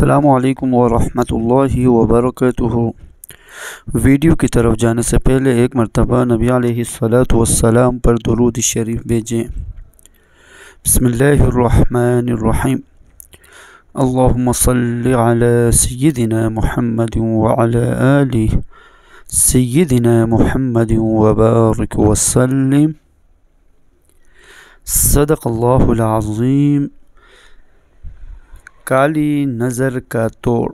السلام علیکم ورحمۃ اللہ وبرکاتہ۔ ویڈیو کی طرف جانے سے پہلے ایک مرتبہ نبی علیہ الصلاۃ والسلام پر درود شریف بھیجیں۔ بسم اللہ الرحمن الرحیم۔ اللہم صلی علی سیدنا محمد وعلی آل سیدنا محمد وبارک وسلم۔ صدق اللہ العظیم۔ کالی نظر کا توڑ۔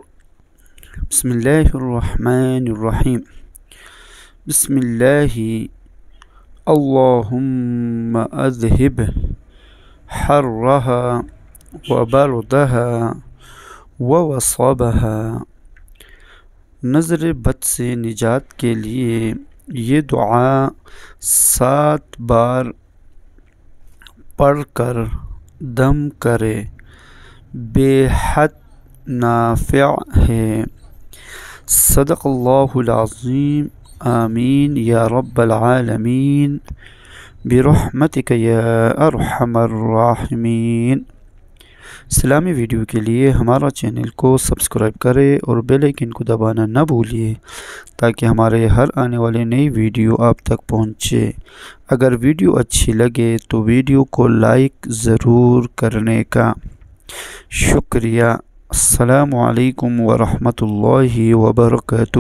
بسم اللہ الرحمن الرحیم۔ بسم اللہ اللہم اذہب حرہا وبردہا ووصبہا۔ نظر بد سے نجات کے لیے یہ دعا 7 بار پڑھ کر دم کرے، بے حد نافع ہے۔ صدق اللہ العظیم۔ آمین یا رب العالمین برحمتک یا ارحم الراحمین۔ اسلامی ویڈیو کے لیے ہمارا چینل کو سبسکرائب کرے اور بیل آئیکن کو دبانا نہ بھولیے تاکہ ہمارے ہر آنے والے نئی ویڈیو آپ تک پہنچے۔ اگر ویڈیو اچھی لگے تو ویڈیو کو لائک ضرور کرنے کا شکریہ۔ السلام علیکم ورحمۃ اللہ وبرکاتہ۔